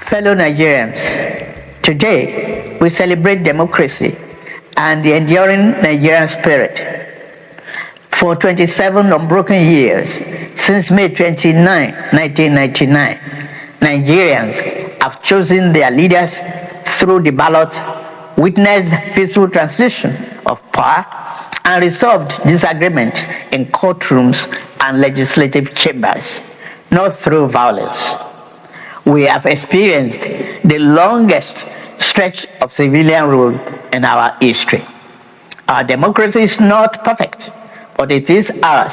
Fellow Nigerians, today we celebrate democracy and the enduring Nigerian spirit. For 27 unbroken years, since May 29, 1999, Nigerians have chosen their leaders through the ballot, witnessed peaceful transition of power, and resolved disagreement in courtrooms and legislative chambers, not through violence. We have experienced the longest stretch of civilian rule in our history. Our democracy is not perfect, but it is ours,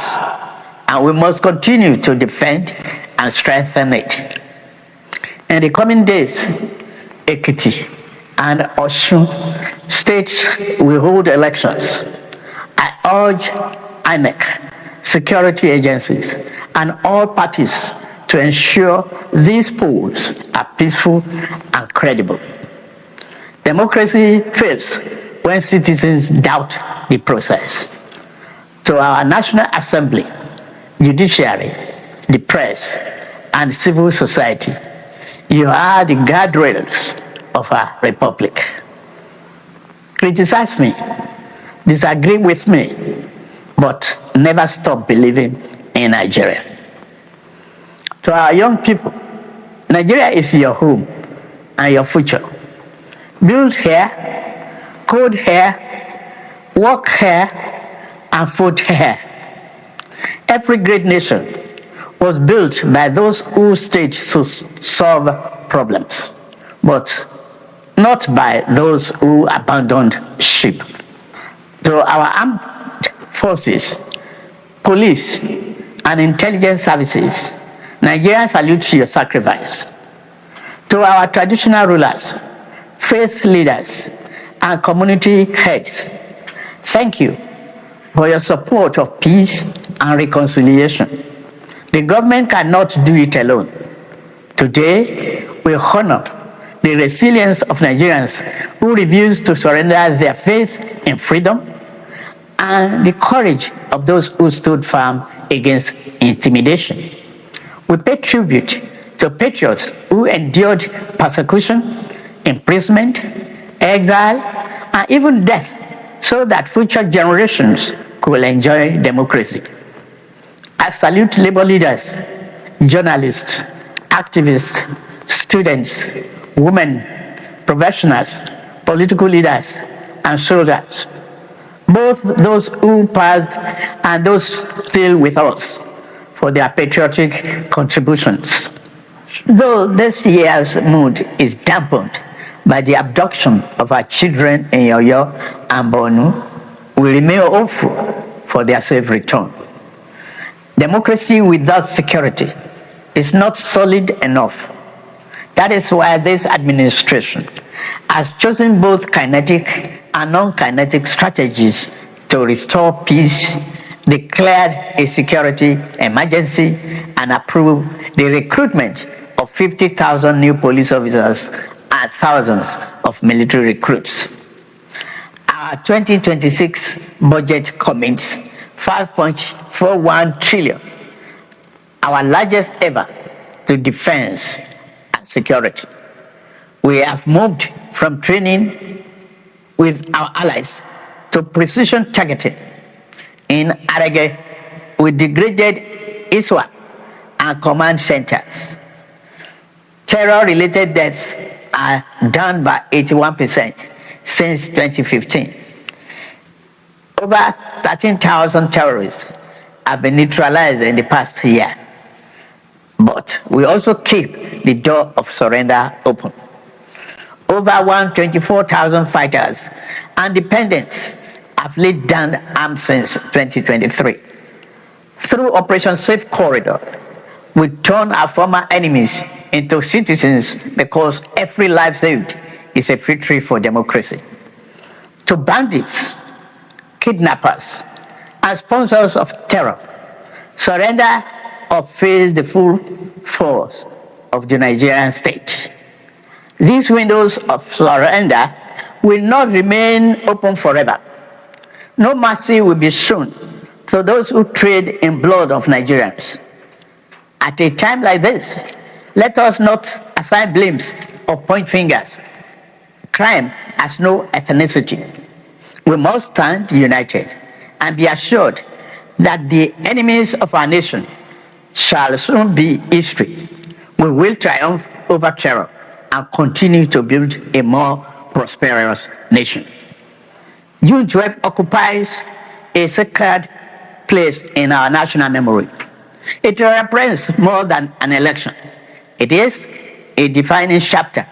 and we must continue to defend and strengthen it. In the coming days, Ekiti and Osun states will hold elections. I urge INEC, security agencies, and all parties to ensure these polls are peaceful and credible. Democracy fails when citizens doubt the process. To our National Assembly, judiciary, the press, and civil society, you are the guardrails of our republic. Criticize me, disagree with me, but never stop believing in Nigeria. To our young people, Nigeria is your home and your future. Build here, code here, work here, and vote here. Every great nation was built by those who stayed to solve problems, but not by those who abandoned ship. To our armed forces, police, and intelligence services, Nigerians salute your sacrifice. To our traditional rulers, faith leaders, and community heads, thank you for your support of peace and reconciliation. The government cannot do it alone. Today, we honor the resilience of Nigerians who refuse to surrender their faith in freedom and the courage of those who stood firm against intimidation. We pay tribute to patriots who endured persecution, imprisonment, exile, and even death so that future generations could enjoy democracy. I salute labor leaders, journalists, activists, students, women, professionals, political leaders, and soldiers, both those who passed and those still with us, for their patriotic contributions. Though this year's mood is dampened by the abduction of our children in Oyo and Borno, we remain hopeful for their safe return. Democracy without security is not solid enough. That is why this administration has chosen both kinetic and non-kinetic strategies to restore peace, declared a security emergency, and approved the recruitment of 50,000 new police officers and thousands of military recruits. Our 2026 budget commits 5.41 trillion, our largest ever, to defense and security. We have moved from training with our allies to precision targeting. In Arege, we degraded ISWA and command centers. Terror-related deaths are down by 81% since 2015. Over 13,000 terrorists have been neutralized in the past year. But we also keep the door of surrender open. Over 124,000 fighters and dependents have laid down arms since 2023. Through Operation Safe Corridor, we turn our former enemies into citizens because every life saved is a victory for democracy. To bandits, kidnappers, and sponsors of terror, surrender or face the full force of the Nigerian state. These windows of surrender will not remain open forever. No mercy will be shown to those who trade in blood of Nigerians. At a time like this, Let us not assign blames or point fingers. Crime has no ethnicity. We must stand united and be assured that the enemies of our nation shall soon be history. We will triumph over terror and continue to build a more prosperous nation. June 12 occupies a sacred place in our national memory. It represents more than an election. It is a defining chapter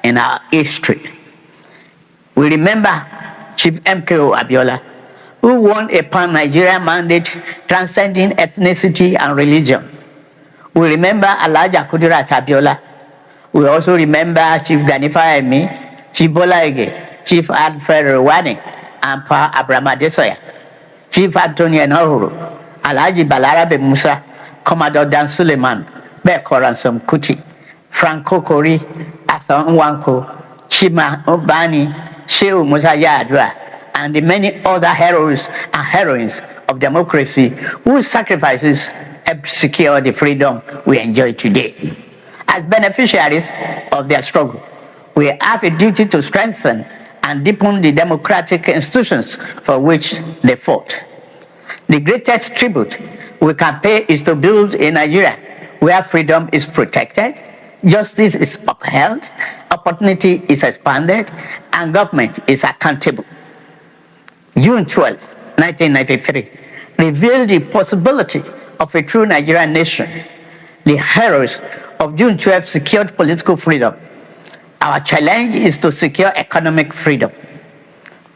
in our history. We remember Chief MKO Abiola, who won a pan-Nigerian mandate transcending ethnicity and religion. We remember Alhaji Kudirat Abiola. We also remember Chief Gani Fayemi, Chief Bola Ige, Chief Alfred Rwani, and Pa Abraham Adesoya, Chief Anthony Enahoro, Alhaji Balarabe Musa, Commodore Dan Suleiman, Beko Ransom Kuti, Franco Kori, Arthur Nwanko, Chima Obani, Shehu Musa Yar'Adua, and the many other heroes and heroines of democracy whose sacrifices helped secure the freedom we enjoy today. As beneficiaries of their struggle, we have a duty to strengthen and deepen the democratic institutions for which they fought. The greatest tribute we can pay is to build a Nigeria where freedom is protected, justice is upheld, opportunity is expanded, and government is accountable. June 12, 1993, revealed the possibility of a true Nigerian nation. The heroes of June 12 secured political freedom. Our challenge is to secure economic freedom.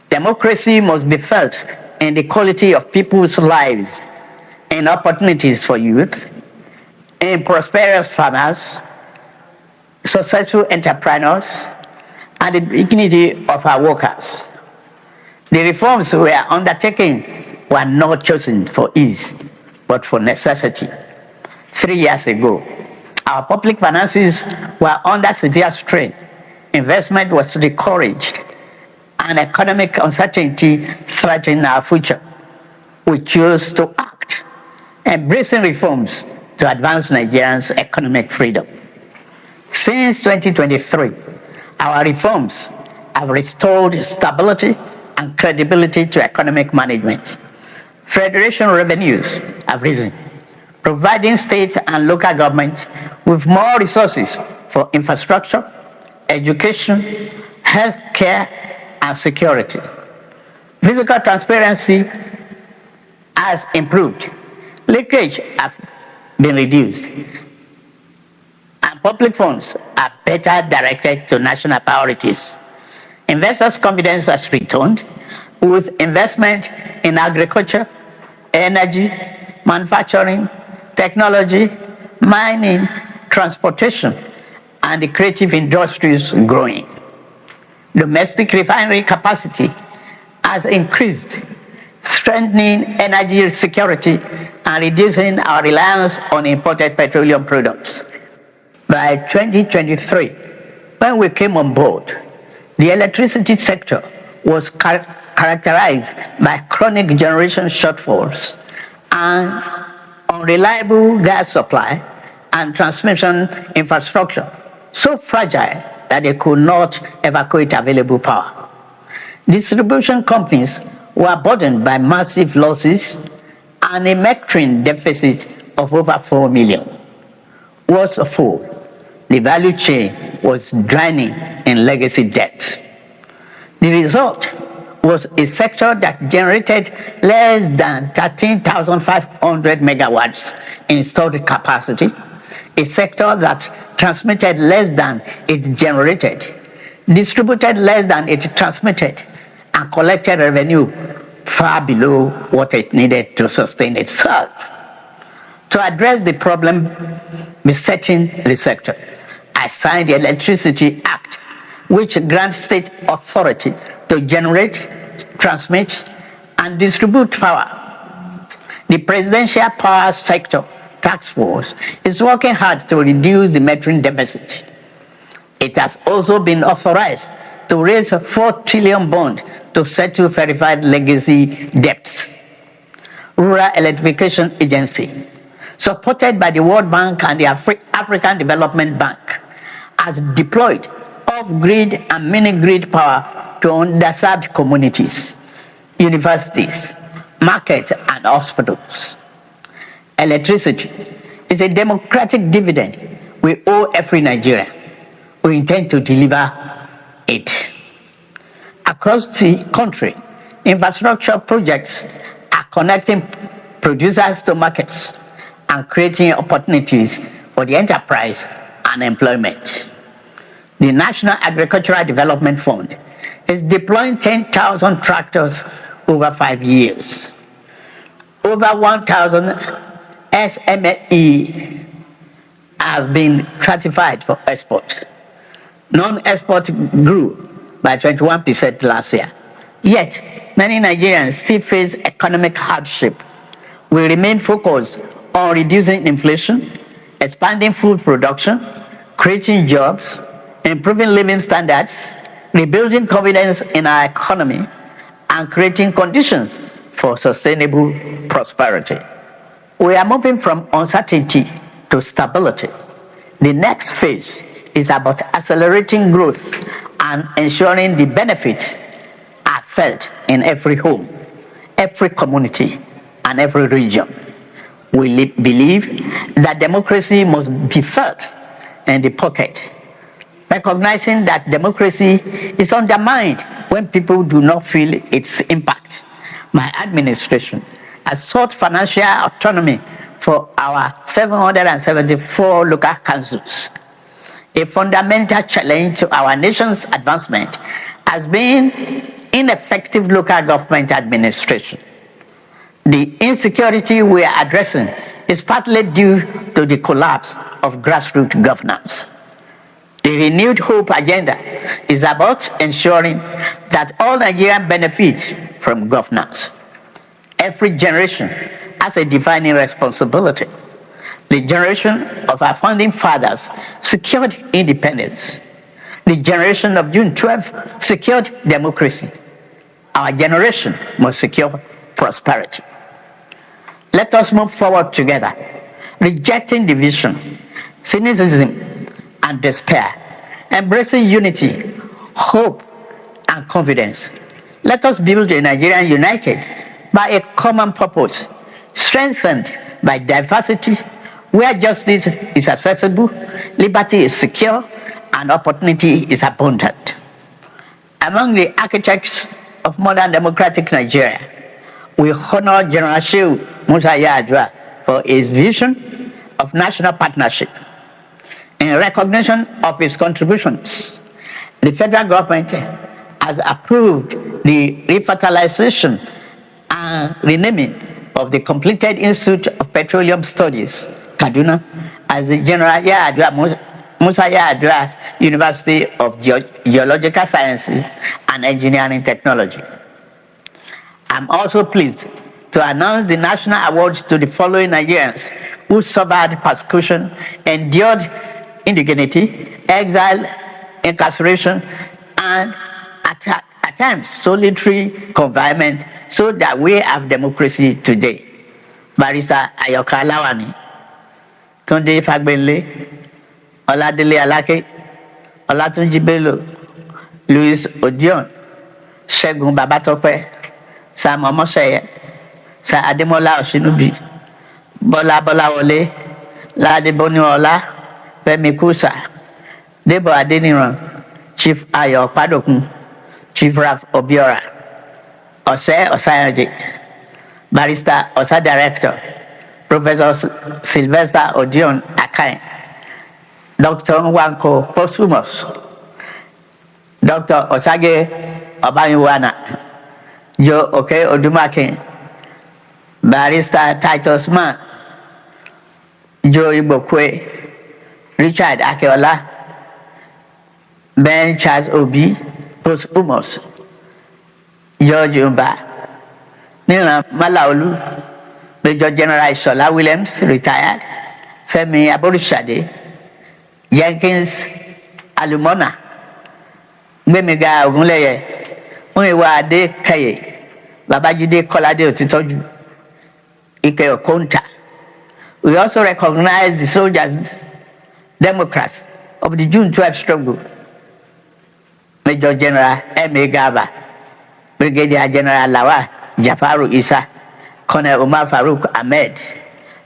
Democracy must be felt in the quality of people's lives, in opportunities for youth, in prosperous farmers, successful entrepreneurs, and the dignity of our workers. The reforms we are undertaking were not chosen for ease, but for necessity. 3 years ago, our public finances were under severe strain. Investment was discouraged, and economic uncertainty threatened our future. We chose to act, embracing reforms to advance Nigerians' economic freedom. Since 2023, our reforms have restored stability and credibility to economic management. Federation revenues have risen, providing state and local governments with more resources for infrastructure, education, health care, and security. Fiscal transparency has improved. Leakage has been reduced, and public funds are better directed to national priorities. Investors' confidence has returned with investment in agriculture, energy, manufacturing, technology, mining, transportation, and the creative industries growing. Domestic refinery capacity has increased, strengthening energy security and reducing our reliance on imported petroleum products. By 2023, when we came on board, the electricity sector was characterized by chronic generation shortfalls and unreliable gas supply and transmission infrastructure, so fragile that they could not evacuate available power. Distribution companies were burdened by massive losses and a metering deficit of over 4 million. Worst of all, the value chain was drowning in legacy debt. The result was a sector that generated less than 13,500 megawatts installed capacity, a sector that transmitted less than it generated, distributed less than it transmitted, and collected revenue far below what it needed to sustain itself. To address the problem besetting the sector, I signed the Electricity Act, which grants state authority to generate, transmit, and distribute power. The Presidential Power Sector Task Force is working hard to reduce the metering deficit. It has also been authorized to raise a 4 trillion bond to settle verified legacy debts. Rural Electrification Agency supported by the World Bank and the African Development Bank, has deployed off-grid and mini-grid power to underserved communities, universities, markets, and hospitals. Electricity is a democratic dividend we owe every Nigerian. We intend to deliver it. Across the country, infrastructure projects are connecting producers to markets and creating opportunities for the enterprise and employment. The National Agricultural Development Fund is deploying 10,000 tractors over 5 years. Over 1,000 SME have been certified for export. Non-export grew by 21% last year. Yet, many Nigerians still face economic hardship. We remain focused on reducing inflation, expanding food production, creating jobs, improving living standards, rebuilding confidence in our economy, and creating conditions for sustainable prosperity. We are moving from uncertainty to stability. The next phase is about accelerating growth and ensuring the benefits are felt in every home, every community, and every region. We believe that democracy must be felt in the pocket, recognizing that democracy is undermined when people do not feel its impact. My administration has sought financial autonomy for our 774 local councils. A fundamental challenge to our nation's advancement has been ineffective local government administration. The insecurity we are addressing is partly due to the collapse of grassroots governance. The renewed hope agenda is about ensuring that all Nigerians benefit from governance. Every generation has a defining responsibility. The generation of our founding fathers secured independence. The generation of June 12 secured democracy. Our generation must secure prosperity. Let us move forward together, rejecting division, cynicism, and despair, embracing unity, hope, and confidence. Let us build a Nigeria united by a common purpose, strengthened by diversity, where justice is accessible, liberty is secure, and opportunity is abundant. Among the architects of modern democratic Nigeria, we honor General Shehu Musa Yar'Adua for his vision of national partnership. In recognition of his contributions, the federal government has approved the refertilization and renaming of the completed Institute of Petroleum Studies, Kaduna, as the General Musa Yar'Adua University of Geological Sciences and Engineering Technology. I'm also pleased to announce the national awards to the following Nigerians who suffered persecution, endured indignity, exile, incarceration, and at times solitary confinement, so that we have democracy today. Barrister Ayoka Lawani, Tunde Fagbenle, Oladele Alake, Olatunji Bello, Louis Odion, Segun Babatope, Sam Omoseye, Sir Ademola Oshinubi, Bola Wole, Lade Boniola, Femi Kusa, Debo Adeniran, Chief Ayo Padokun, Chief Raf Obiora, Ose Osayoje, Barrister Osa Director, Professor Sylvester Odion Akai, Dr. Nwanko Posthumous, Dr. Osage Obayuwana, Joe Oke Odumake, Barrister Titus Mann, Joe Ibokwe, Richard Akeola, Ben Charles Obi, Posthumous, George Umba, Nina Malaolu, Major General Shola Williams, retired, Femi Aborishade, Jenkins Alumona, Gbemiga Ogunleye, Muyiwa Ade Kaye, Babajide Kolade Otitoju, Ike Okonta, We also recognize the soldiers, Democrats of the June 12 struggle. Major General M.A. Garba, Brigadier General Lawal Jafaru Isa, Colonel Umar Farouk Ahmed,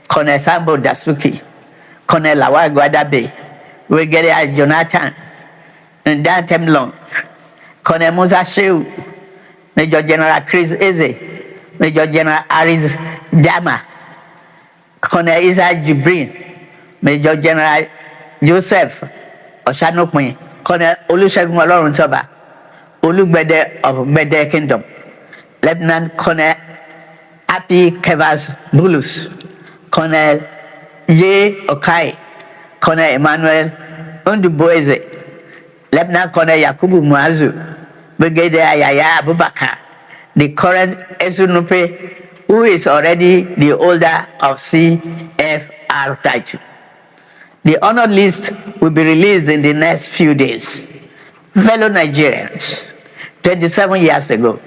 Colonel Sambo Dasuki, Colonel Lawal Gwadabe, Brigadier Jonathan Ndantem Long, Colonel Musa Shehu, Major General Chris Eze, Major General Aris Dama, Colonel Isa Jibrin, Major General Joseph Oshanokwe, Colonel Olusegun Oloruntoba, Olugbede of Gbede Kingdom, Lieutenant Colonel Api Kevas Bulus, Colonel J. Okai, Colonel Emmanuel Unduboeze, Lieutenant Colonel Yakubu Muazu, Brigadier Yaya Abubakar, the current Esunupe, who is already the holder of CFR title. The honored list will be released in the next few days. Fellow Nigerians, 27 years ago,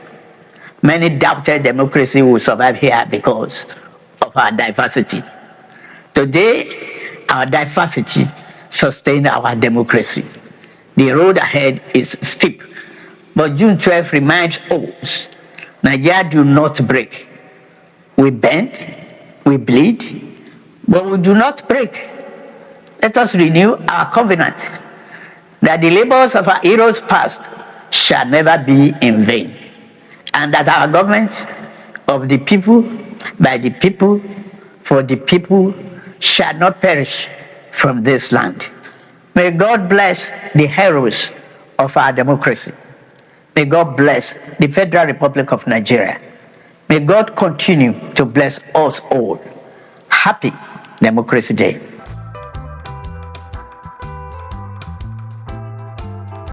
many doubted democracy will survive here because of our diversity. Today, our diversity sustains our democracy. The road ahead is steep, but June 12 reminds us, Nigeria do not break. We bend, we bleed, but we do not break. Let us renew our covenant that the labors of our heroes past shall never be in vain, and that our government of the people, by the people, for the people, shall not perish from this land. May God bless the heroes of our democracy. May God bless the Federal Republic of Nigeria. May God continue to bless us all. Happy Democracy Day.